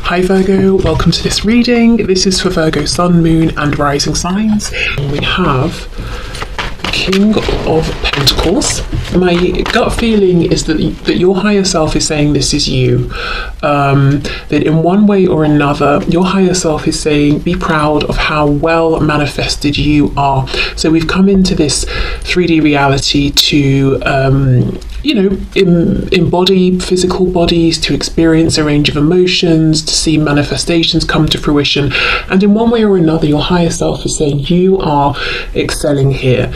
Hi Virgo, welcome to this reading. This is for Virgo Sun, Moon and Rising signs. We have the King of Pentacles. My gut feeling is that your higher self is saying this is you. That in one way or another, your higher self is saying be proud of how well manifested you are. So we've come into this 3D reality to embody physical bodies, to experience a range of emotions, to see manifestations come to fruition. And in one way or another, your higher self is saying you are excelling here.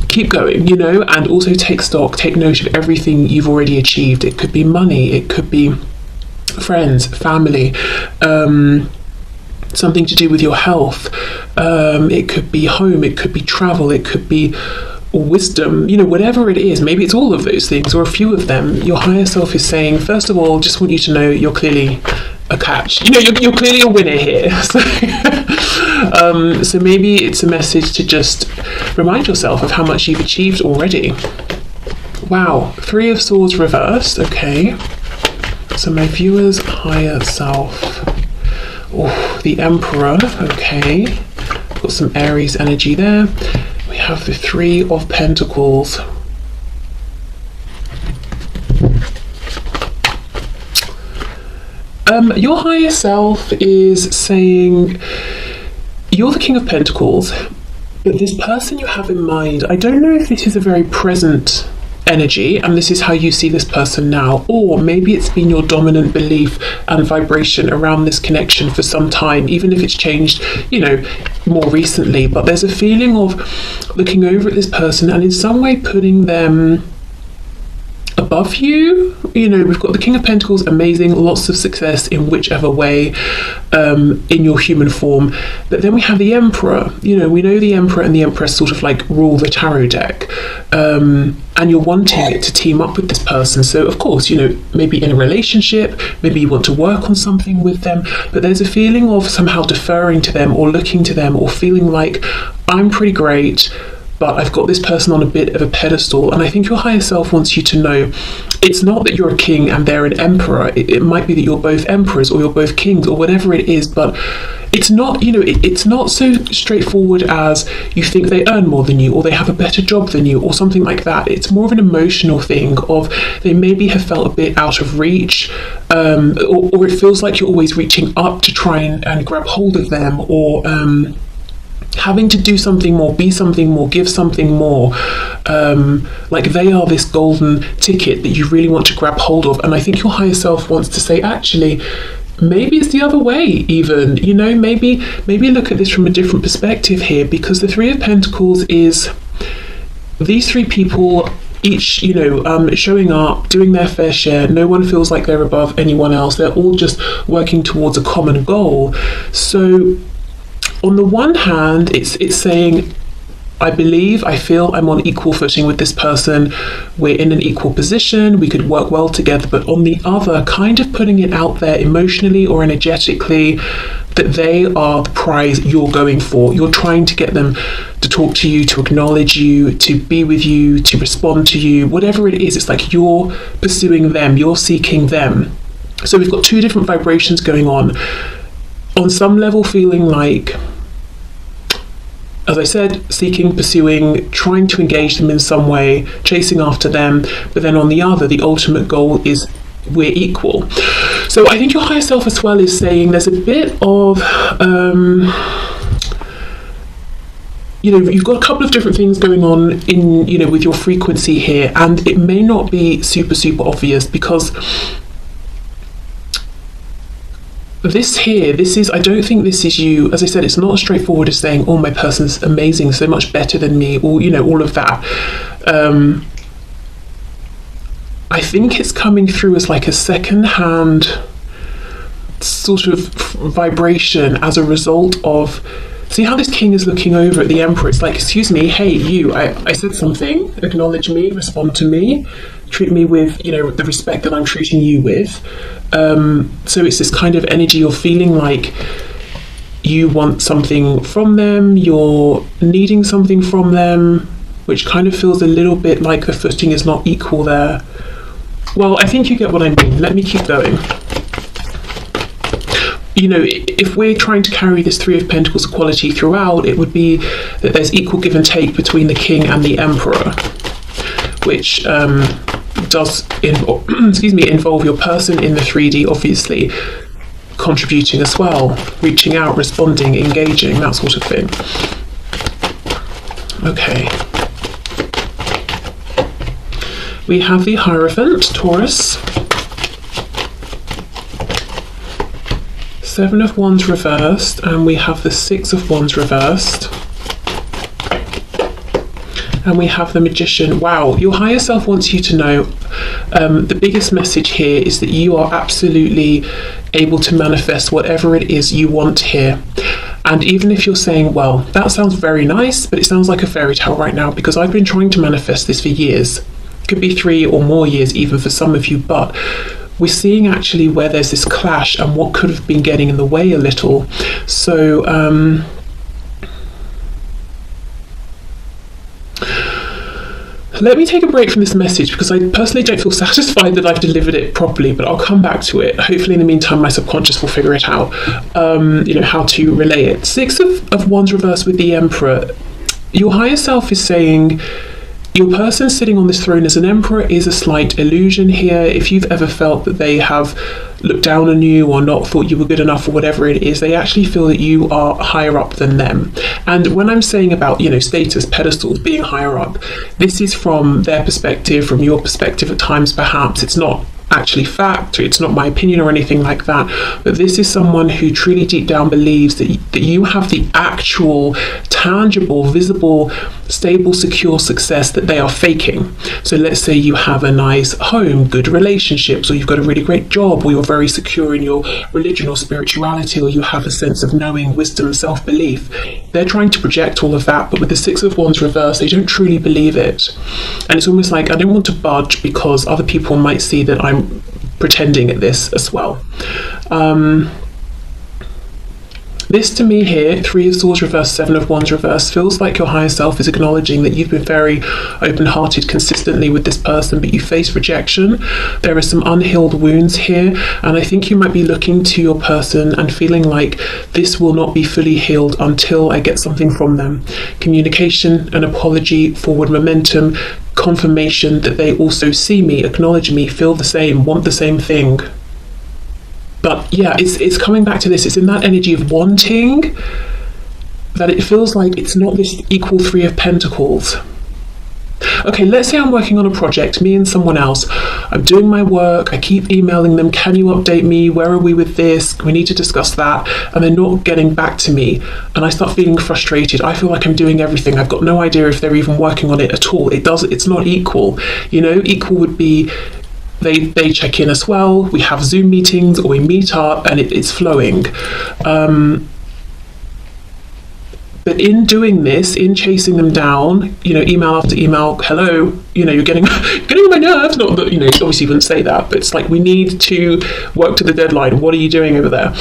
Keep going, and also take stock, take note of everything you've already achieved. It could be money, it could be friends, family, something to do with your health. It could be home, it could be travel, it could be wisdom, whatever it is. Maybe it's all of those things or a few of them. Your higher self is saying, first of all, just want you to know you're clearly a catch. You're clearly a winner here. So maybe it's a message to just remind yourself of how much you've achieved already. Wow, 3 of Swords reversed. Okay, so my viewer's higher self. Oh, the Emperor. Okay, got some Aries energy there. We have the 3 of Pentacles. Your higher self is saying you're the King of Pentacles, but this person you have in mind, I don't know if this is a very present energy and this is how you see this person now, or maybe it's been your dominant belief and vibration around this connection for some time, even if it's changed more recently. But there's a feeling of looking over at this person and in some way putting them above you. We've got the King of Pentacles, amazing, lots of success in whichever way, in your human form. But then we have the Emperor. We know the Emperor and the Empress sort of like rule the tarot deck, and you're wanting it to team up with this person. So of course, maybe in a relationship, maybe you want to work on something with them, but there's a feeling of somehow deferring to them or looking to them or feeling like I'm pretty great, but I've got this person on a bit of a pedestal. And I think your higher self wants you to know it's not that you're a king and they're an emperor. It might be that you're both emperors or you're both kings or whatever it is, but it's not, it's not so straightforward as you think they earn more than you or they have a better job than you or something like that. It's more of an emotional thing of they maybe have felt a bit out of reach, or it feels like you're always reaching up to try and grab hold of them, or having to do something more, be something more, give something more, like they are this golden ticket that you really want to grab hold of. And I think your higher self wants to say, actually, maybe it's the other way even, maybe look at this from a different perspective here, because the 3 of Pentacles is these 3 people each, showing up, doing their fair share. No one feels like they're above anyone else. They're all just working towards a common goal. So on the one hand, it's saying, I feel I'm on equal footing with this person. We're in an equal position. We could work well together. But on the other, kind of putting it out there emotionally or energetically that they are the prize you're going for. You're trying to get them to talk to you, to acknowledge you, to be with you, to respond to you, whatever it is. It's like you're pursuing them, you're seeking them. So we've got 2 different vibrations going on. On some level, feeling like, as I said, seeking, pursuing, trying to engage them in some way, chasing after them. But then on the other, the ultimate goal is we're equal. So I think your higher self as well is saying there's a bit of, you've got a couple of different things going on in, with your frequency here. And it may not be super, super obvious because I don't think this is you. As I said, it's not as straightforward as saying, oh, my person's amazing, so much better than me, or, all of that. I think it's coming through as like a second-hand sort of vibration as a result of, see how this king is looking over at the emperor. It's like, excuse me, hey, you, I said something, acknowledge me, respond to me, treat me with, the respect that I'm treating you with. So it's this kind of energy of feeling like you want something from them, you're needing something from them, which kind of feels a little bit like the footing is not equal there. Well, I think you get what I mean. Let me keep going. if we're trying to carry this Three of Pentacles quality throughout, it would be that there's equal give and take between the King and the Emperor, which does involve your person in the 3D, obviously contributing as well, reaching out, responding, engaging, that sort of thing. Okay. We have the Hierophant, Taurus. Seven of Wands reversed, and we have the Six of Wands reversed. And we have the Magician. Wow, your higher self wants you to know the biggest message here is that you are absolutely able to manifest whatever it is you want here. And even if you're saying, well, that sounds very nice, but it sounds like a fairy tale right now, because I've been trying to manifest this for years. Could be 3 or more years even for some of you, but we're seeing actually where there's this clash and what could have been getting in the way a little. So let me take a break from this message, because I personally don't feel satisfied that I've delivered it properly, but I'll come back to it. Hopefully in the meantime my subconscious will figure it out, how to relay it. Six of Wands reversed with the Emperor. Your higher self is saying your person sitting on this throne as an emperor is a slight illusion here. If you've ever felt that they have looked down on you or not thought you were good enough or whatever it is, they actually feel that you are higher up than them. And when I'm saying about, status, pedestals, being higher up, this is from their perspective, from your perspective at times perhaps. It's not actually fact, it's not my opinion or anything like that, but this is someone who truly deep down believes that you have the actual, tangible, visible, stable, secure success that they are faking. So let's say you have a nice home, good relationships, or you've got a really great job, or you're very secure in your religion or spirituality, or you have a sense of knowing, wisdom, self-belief. They're trying to project all of that, but with the Six of Wands reversed, they don't truly believe it. And it's almost like, I don't want to budge because other people might see that I'm pretending at this as well. This to me here, Three of Swords reversed, Seven of Wands reversed, feels like your higher self is acknowledging that you've been very open-hearted consistently with this person, but you face rejection. There are some unhealed wounds here, and I think you might be looking to your person and feeling like this will not be fully healed until I get something from them. Communication, an apology, forward momentum, confirmation that they also see me, acknowledge me, feel the same, want the same thing. But yeah, it's coming back to this. It's in that energy of wanting that it feels like it's not this equal Three of Pentacles. Okay, let's say I'm working on a project, me and someone else. I'm doing my work, I keep emailing them, can you update me? Where are we with this? We need to discuss that. And they're not getting back to me. And I start feeling frustrated. I feel like I'm doing everything. I've got no idea if they're even working on it at all. It's not equal. Equal would be they check in as well, we have Zoom meetings or we meet up and it's flowing. But in doing this, in chasing them down, email after email, hello, you're getting on my nerves. Not that, obviously you wouldn't say that, but it's like, we need to work to the deadline. What are you doing over there?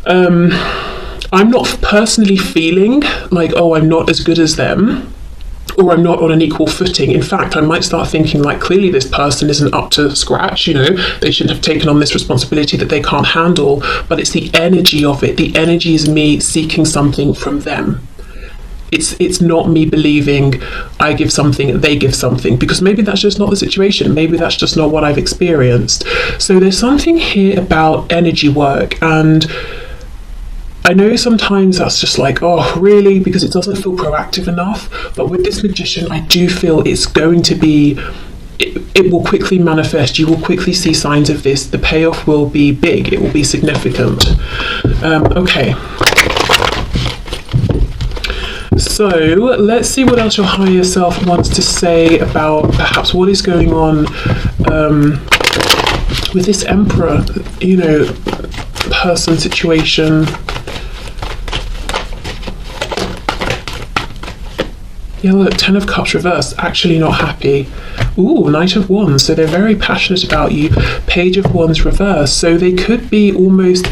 I'm not personally feeling like, oh, I'm not as good as them, or I'm not on an equal footing. In fact, I might start thinking like, clearly this person isn't up to scratch, they shouldn't have taken on this responsibility that they can't handle, but it's the energy of it. The energy is me seeking something from them. It's not me believing I give something, they give something, because maybe that's just not the situation. Maybe that's just not what I've experienced. So there's something here about energy work, and I know sometimes that's just like, oh, really? Because it doesn't feel proactive enough. But with this Magician, I do feel it's going to be, it will quickly manifest. You will quickly see signs of this. The payoff will be big. It will be significant. Okay. So let's see what else your higher self wants to say about perhaps what is going on with this Emperor, person situation. Yeah, look, Ten of Cups reversed, actually not happy. Ooh, Knight of Wands, so they're very passionate about you. Page of Wands reversed, so they could be almost,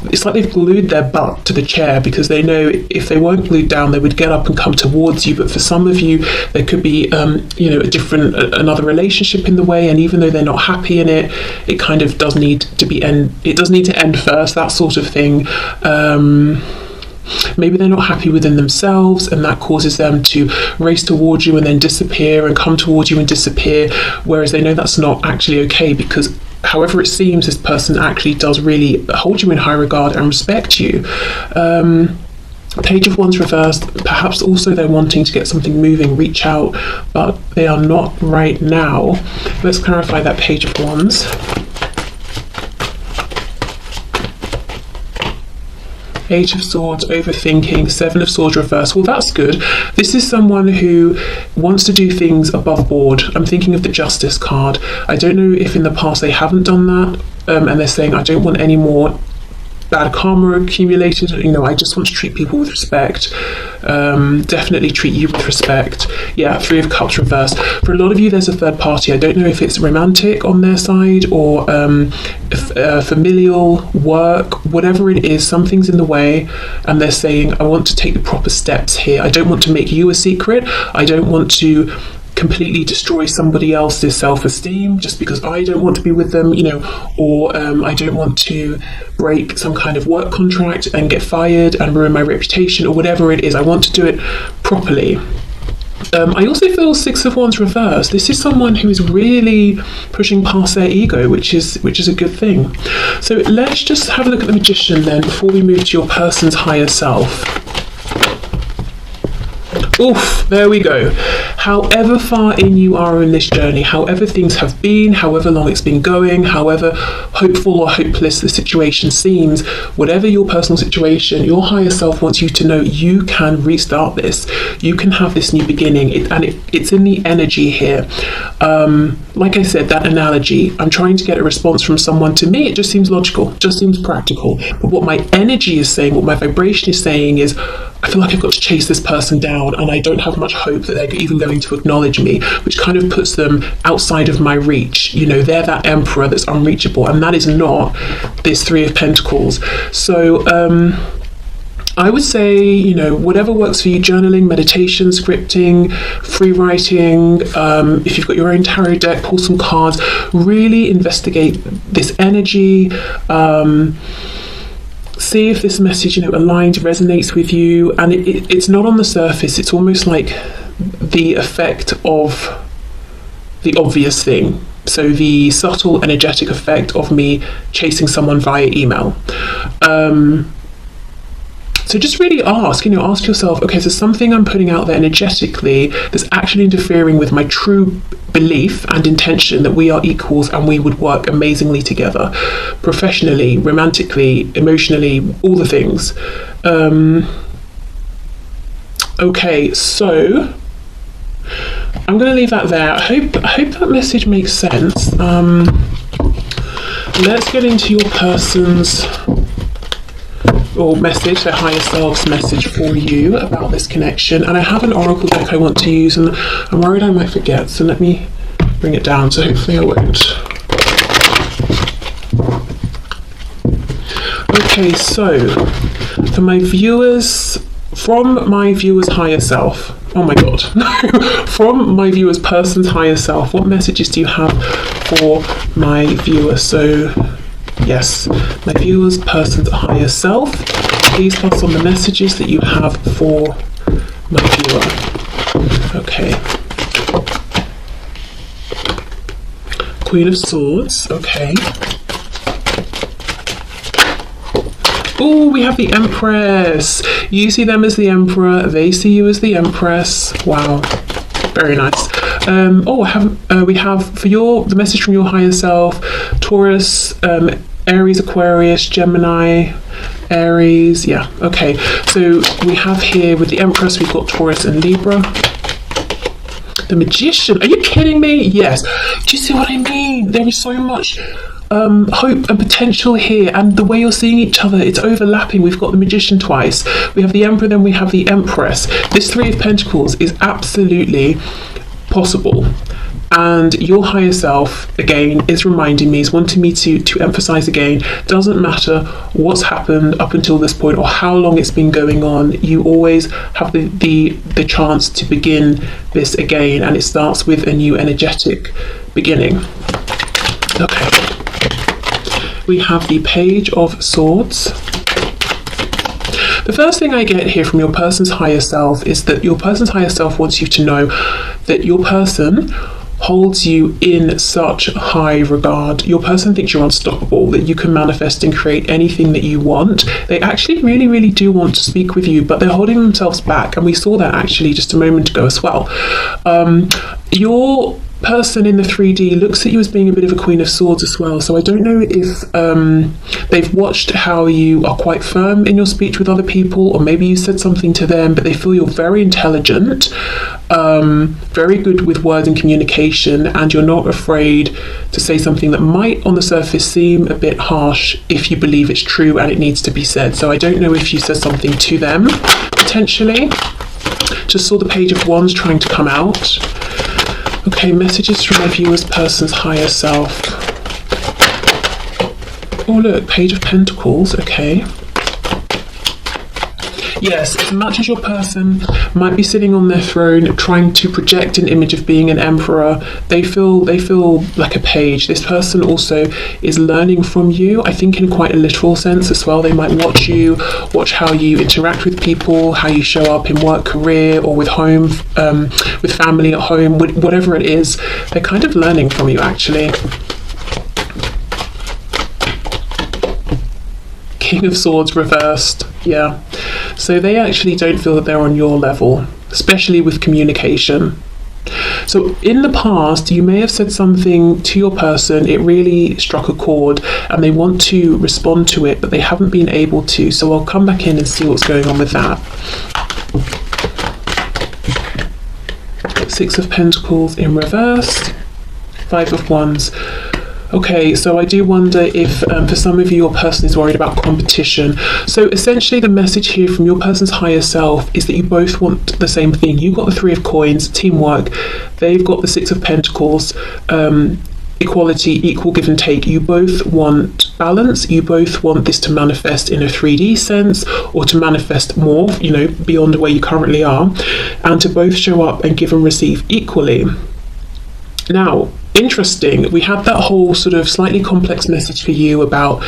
it's like they've glued their butt to the chair, because they know if they weren't glued down, they would get up and come towards you. But for some of you, there could be, another relationship in the way, and even though they're not happy in it, it kind of does need to end first, that sort of thing. Maybe they're not happy within themselves, and that causes them to race towards you and then disappear, and come towards you and disappear, whereas they know that's not actually okay, because however it seems, this person actually does really hold you in high regard and respect you. Page of Wands reversed, perhaps also they're wanting to get something moving, reach out, but they are not right now. Let's clarify that Page of Wands. Eight of Swords, overthinking, Seven of Swords reverse. Well, that's good. This is someone who wants to do things above board. I'm thinking of the Justice card. I don't know if in the past they haven't done that, and they're saying, I don't want any more bad karma accumulated. I just want to treat people with respect. Definitely treat you with respect. Yeah, Three of Cups reversed. For a lot of you, there's a third party. I don't know if it's romantic on their side, or familial, work, whatever it is, something's in the way, and they're saying, I want to take the proper steps here. I don't want to make you a secret. I don't want to completely destroy somebody else's self-esteem just because I don't want to be with them, or I don't want to break some kind of work contract and get fired and ruin my reputation, or whatever it is. I want to do it properly. I also feel Six of Wands reversed. This is someone who is really pushing past their ego, which is a good thing. So let's just have a look at the Magician then before we move to your person's higher self. Oof, there we go. However far in you are in this journey, however things have been, however long it's been going, however hopeful or hopeless the situation seems, whatever your personal situation, your higher self wants you to know you can restart this. You can have this new beginning, it's in the energy here. Like I said, that analogy, I'm trying to get a response from someone. To me, it just seems logical, just seems practical. But what my energy is saying, what my vibration is saying is, I feel like I've got to chase this person down, and I don't have much hope that they're even going to acknowledge me, which kind of puts them outside of my reach. They're that emperor that's unreachable, and that is not this Three of Pentacles. So I would say, whatever works for you, journaling, meditation, scripting, free writing, if you've got your own tarot deck, pull some cards, really investigate this energy. See if this message, aligns, resonates with you. And it's not on the surface. It's almost like the effect of the obvious thing. So the subtle energetic effect of me chasing someone via email. So just really ask yourself, okay, so something I'm putting out there energetically that's actually interfering with my true belief and intention that we are equals and we would work amazingly together, professionally, romantically, emotionally, all the things. Okay, so I'm going to leave that there. I hope that message makes sense. Let's get into your person's or message, their higher self's message for you about this connection. And I have an oracle deck I want to use, and I'm worried I might forget, so let me bring it down, so hopefully I won't. Okay, so for my viewers, from my viewer's higher self, oh my god, no, from my viewer's person's higher self, what messages do you have for my viewer? So yes, my viewer's person's higher self, please pass on the messages that you have for my viewer. Okay. Queen of Swords, okay. Oh, we have the Empress. You see them as the Emperor, they see you as the Empress. Wow, very nice. We have for the message from your higher self, Taurus, Aries, Aquarius, Gemini, Aries. Yeah, okay. So we have here with the Empress, we've got Taurus and Libra. The Magician, are you kidding me? Yes. Do you see what I mean? There is so much hope and potential here, and the way you're seeing each other, it's overlapping. We've got the Magician twice, we have the Emperor, then we have the Empress. This Three of Pentacles is absolutely possible. And your higher self, again, is reminding me, is wanting me to emphasize again, doesn't matter what's happened up until this point or how long it's been going on, you always have the chance to begin this again, and it starts with a new energetic beginning. Okay. We have the Page of Swords. The first thing I get here from your person's higher self is that your person's higher self wants you to know that your person holds you in such high regard. Your person thinks you're unstoppable, that you can manifest and create anything that you want. They actually really, really do want to speak with you, but they're holding themselves back. And we saw that actually just a moment ago as well. Your person in the 3D looks at you as being a bit of a Queen of Swords as well. So I don't know if they've watched how you are quite firm in your speech with other people, or maybe you said something to them, but they feel you're very intelligent, very good with words and communication, and you're not afraid to say something that might on the surface seem a bit harsh if you believe it's true and it needs to be said. So I don't know if you said something to them, potentially. Just saw the Page of Wands trying to come out. Okay, messages from my viewer's person's higher self. Oh look, Page of Pentacles, okay. Yes, as much as your person might be sitting on their throne trying to project an image of being an emperor, they feel like a page. This person also is learning from you, I think in quite a literal sense as well. They might watch how you interact with people, how you show up in work, career, or with home, with family at home, whatever it is. They're kind of learning from you actually. King of Swords reversed, yeah. So they actually don't feel that they're on your level, especially with communication. So in the past, you may have said something to your person, it really struck a chord, and they want to respond to it, but they haven't been able to. So I'll come back in and see what's going on with that. Six of Pentacles in reverse, Five of Wands. Okay, so I do wonder if for some of you, your person is worried about competition. So essentially the message here from your person's higher self is that you both want the same thing. You've got the Three of Coins, teamwork. They've got the Six of Pentacles, equality, equal give and take. You both want balance. You both want this to manifest in a 3D sense, or to manifest more, beyond where you currently are, and to both show up and give and receive equally. Now, interesting, we had that whole sort of slightly complex message for you about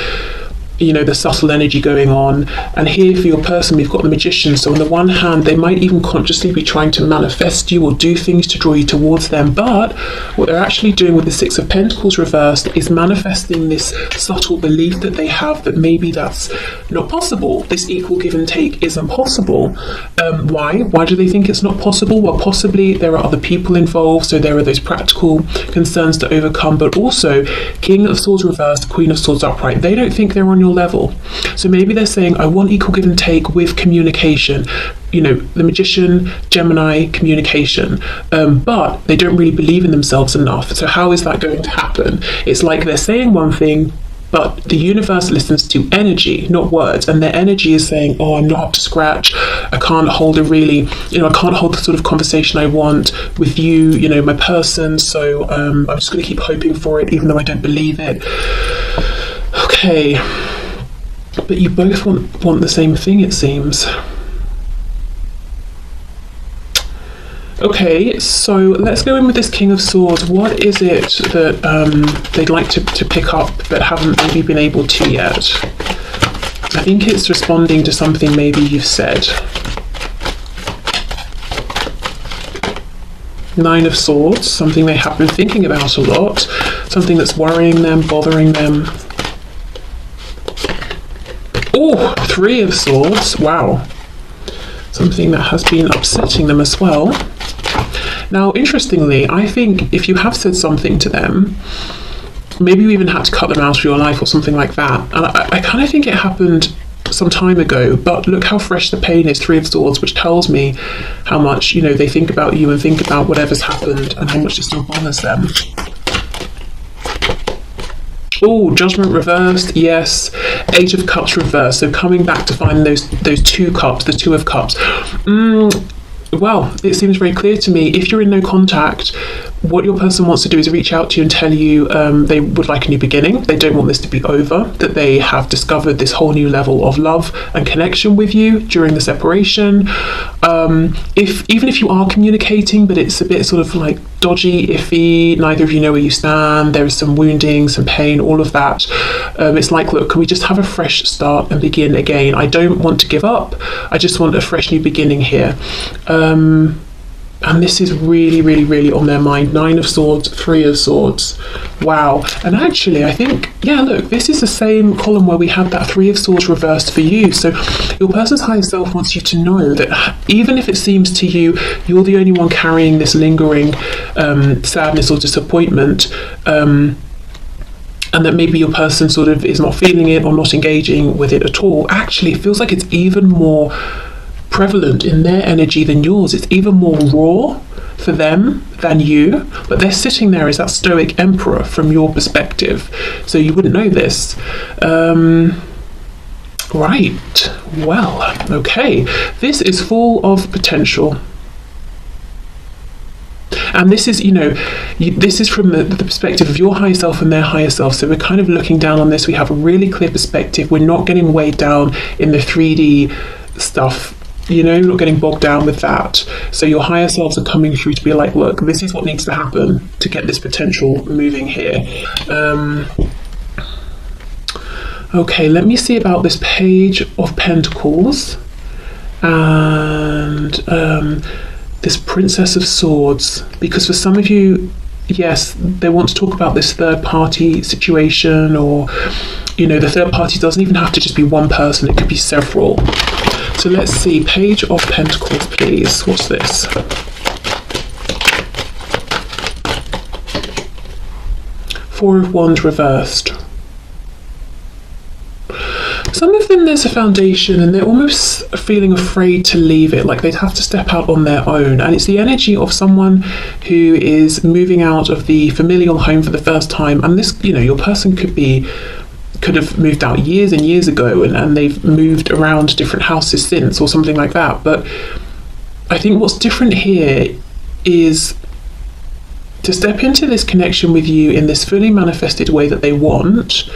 the subtle energy going on, and here for your person we've got the Magician. So on the one hand, they might even consciously be trying to manifest you or do things to draw you towards them, but what they're actually doing with the Six of Pentacles reversed is manifesting this subtle belief that they have that maybe that's not possible. This equal give and take isn't possible. Why do they think it's not possible? Well, possibly there are other people involved, so there are those practical concerns to overcome, but also King of Swords reversed, Queen of Swords upright. They don't think they're on your level. So maybe they're saying, I want equal give and take with communication. The Magician, Gemini, communication. But they don't really believe in themselves enough. So how is that going to happen? It's like they're saying one thing, but the universe listens to energy, not words, and their energy is saying, oh, I'm not up to scratch, I can't hold I can't hold the sort of conversation I want with you, my person, so I'm just going to keep hoping for it, even though I don't believe it. Okay, but you both want the same thing, it seems. Okay, so let's go in with this King of Swords. What is it that they'd like to pick up but haven't maybe been able to yet? I think it's responding to something maybe you've said. Nine of Swords, something they have been thinking about a lot, something that's worrying them, bothering them. Oh, Three of Swords, wow. Something that has been upsetting them as well. Now, interestingly, I think if you have said something to them, maybe you even had to cut them out of your life or something like that. And I kind of think it happened some time ago, but look how fresh the pain is, Three of Swords, which tells me how much, they think about you and think about whatever's happened and how much it still bothers them. Oh, Judgment reversed, yes. Eight of Cups reversed, so coming back to find those two cups, the Two of Cups. Well, it seems very clear to me, if you're in no contact, what your person wants to do is reach out to you and tell you they would like a new beginning. They don't want this to be over, that they have discovered this whole new level of love and connection with you during the separation. Even if you are communicating, but it's a bit sort of like dodgy, iffy, neither of you know where you stand, there is some wounding, some pain, all of that. It's like, look, can we just have a fresh start and begin again? I don't want to give up. I just want a fresh new beginning here. And this is really, really, really on their mind. 9 of Swords, 3 of Swords. Wow. And actually, I think, yeah, look, this is the same column where we had that 3 of Swords reversed for you. So your person's higher self wants you to know that even if it seems to you you're the only one carrying this lingering sadness or disappointment, and that maybe your person sort of is not feeling it or not engaging with it at all, actually it feels like it's even more prevalent in their energy than yours. It's even more raw for them than you, but they're sitting there as that stoic emperor from your perspective, so you wouldn't know this. Right, well, okay, this is full of potential. And this is, this is from the perspective of your higher self and their higher self. So we're kind of looking down on this. We have a really clear perspective. We're not getting weighed down in the 3D stuff. Not getting bogged down with that. So your higher selves are coming through to be like, look, this is what needs to happen to get this potential moving here. Okay, let me see about this Page of Pentacles and this Princess of Swords, because for some of you, yes, they want to talk about this third party situation, or the third party doesn't even have to just be one person, it could be several. So let's see, Page of Pentacles, please. What's this? Four of Wands reversed. Some of them, there's a foundation and they're almost feeling afraid to leave it, like they'd have to step out on their own. And it's the energy of someone who is moving out of the familial home for the first time. And this, your person could have moved out years and years ago, and they've moved around different houses since, or something like that. But I think what's different here is to step into this connection with you in this fully manifested way that they want.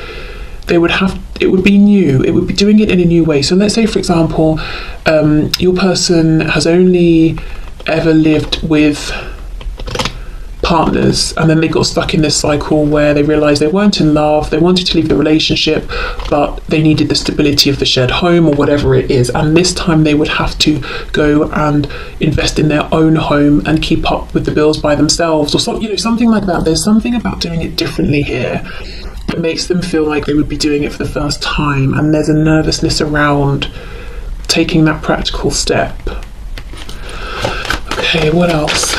It would be new, it would be doing it in a new way. So let's say, for example, your person has only ever lived with partners, and then they got stuck in this cycle where they realized they weren't in love, they wanted to leave the relationship, but they needed the stability of the shared home or whatever it is, and this time they would have to go and invest in their own home and keep up with the bills by themselves, or something like that. There's something about doing it differently here that makes them feel like they would be doing it for the first time, and there's a nervousness around taking that practical step. Okay, what else?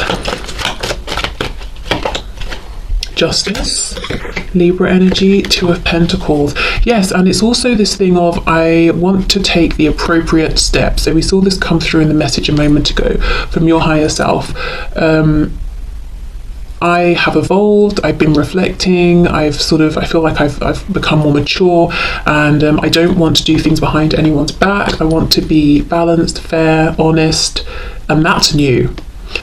Justice, Libra energy, 2 of Pentacles. Yes, and it's also this thing of, I want to take the appropriate step. So we saw this come through in the message a moment ago from your higher self. I have evolved, I've been reflecting, I feel like I've become more mature, and I don't want to do things behind anyone's back. I want to be balanced, fair, honest, and that's new.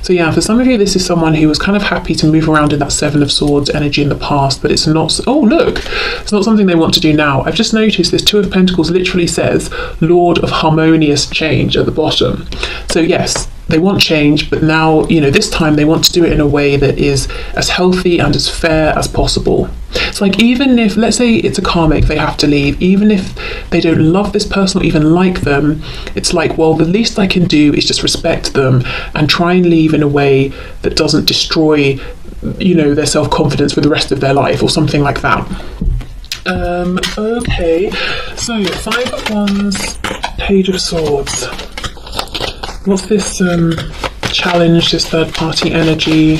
So yeah, for some of you, this is someone who was kind of happy to move around in that 7 of Swords energy in the past, but it's not, oh look, it's not something they want to do now. I've just noticed this 2 of Pentacles literally says Lord of Harmonious Change at the bottom. So yes, they want change, but now, this time they want to do it in a way that is as healthy and as fair as possible. It's like, even if, let's say it's a karmic, they have to leave, even if they don't love this person or even like them, it's like, well, the least I can do is just respect them and try and leave in a way that doesn't destroy, their self-confidence for the rest of their life, or something like that. Okay, so 5 of Wands, Page of Swords. What's this challenge, this third party energy?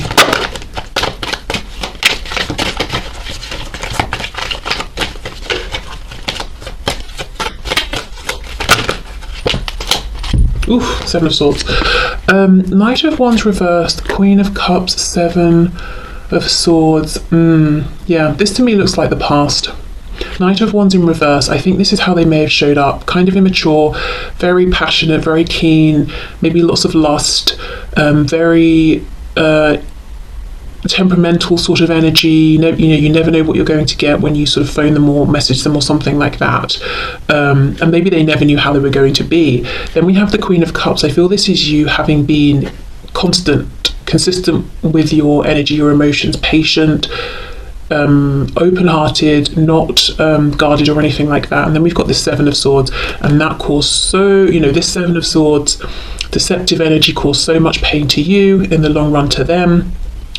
Oof, 7 of Swords. Knight of Wands reversed, Queen of Cups, 7 of Swords. Yeah, this to me looks like the past. Knight of Wands in reverse, I think this is how they may have showed up. Kind of immature, very passionate, very keen, maybe lots of lust, very temperamental sort of energy. You never know what you're going to get when you sort of phone them or message them or something like that. And maybe they never knew how they were going to be. Then we have the Queen of Cups. I feel this is you having been consistent with your energy, your emotions, patient, open-hearted, not guarded or anything like that. And then we've got this Seven of Swords, and that caused this Seven of Swords, deceptive energy, caused so much pain to you, in the long run to them,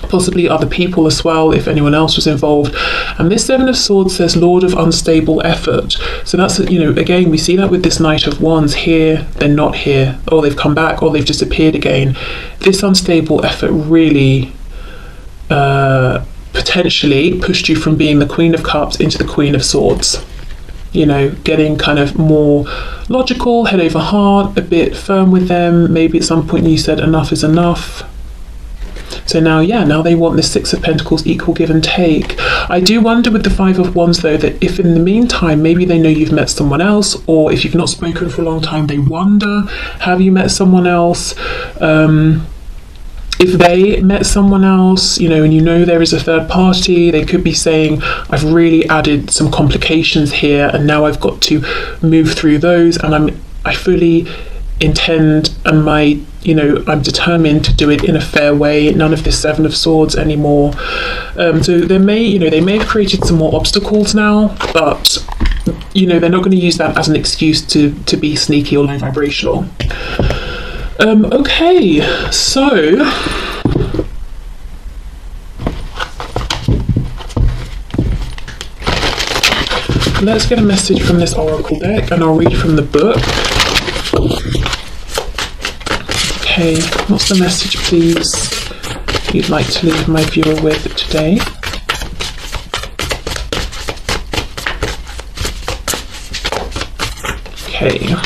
possibly other people as well, if anyone else was involved. And this Seven of Swords says Lord of unstable effort. So that's, again, we see that with this Knight of Wands. Here, they're not here, or they've come back, or they've disappeared again. This unstable effort really potentially pushed you from being the Queen of Cups into the Queen of Swords. Getting kind of more logical, head over heart, a bit firm with them. Maybe at some point you said enough is enough. So now they want the Six of Pentacles, equal give and take. I do wonder with the Five of Wands though, that if in the meantime maybe they know you've met someone else, or if you've not spoken for a long time, they wonder, have you met someone else? If they met someone else, and there is a third party, they could be saying, I've really added some complications here, and now I've got to move through those, and I fully intend, and I'm determined to do it in a fair way. None of this Seven of Swords anymore. So they may have created some more obstacles now, but they're not going to use that as an excuse to be sneaky or low vibrational. Okay, so let's get a message from this oracle deck, and I'll read from the book. Okay, what's the message, please, you'd like to leave my viewer with today? Okay.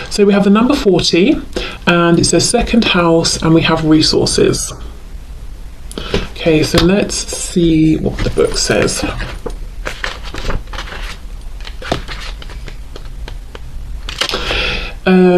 So we have the number 40, and it says second house, and we have resources. Okay, so let's see what the book says.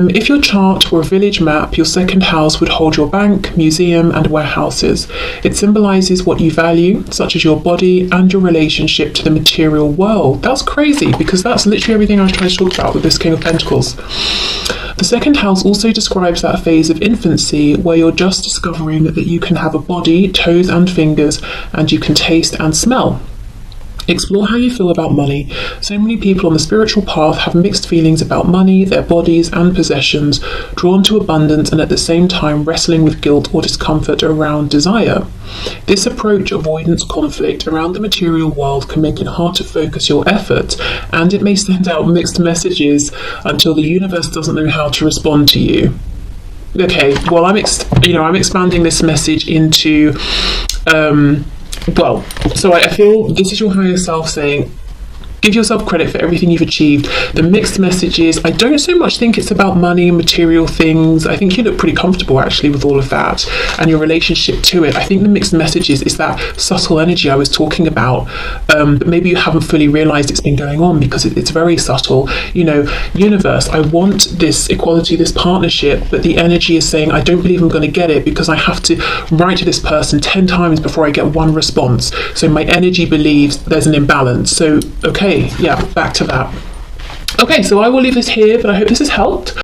If your chart were a village map, your second house would hold your bank, museum, and warehouses. It symbolises what you value, such as your body and your relationship to the material world. That's crazy, because that's literally everything I was trying to talk about with this King of Pentacles. The second house also describes that phase of infancy where you're just discovering that you can have a body, toes and fingers, and you can taste and smell. Explore how you feel about money. So many people on the spiritual path have mixed feelings about money, their bodies and possessions, drawn to abundance and at the same time wrestling with guilt or discomfort around desire. This approach avoidance conflict around the material world can make it hard to focus your efforts, and it may send out mixed messages until the universe doesn't know how to respond to you. Okay, well, I'm expanding this message into so I feel this is your higher self saying, give yourself credit for everything you've achieved. The mixed messages, I don't so much think it's about money and material things. I think you look pretty comfortable actually with all of that and your relationship to it. I think the mixed messages is that subtle energy I was talking about, but maybe you haven't fully realized it's been going on because it's very subtle. Universe, I want this equality, this partnership, but the energy is saying I don't believe I'm going to get it because I have to write to this person 10 times before I get one response. So my energy believes there's an imbalance. So okay, yeah, back to that. Okay, so I will leave this here, but I hope this has helped.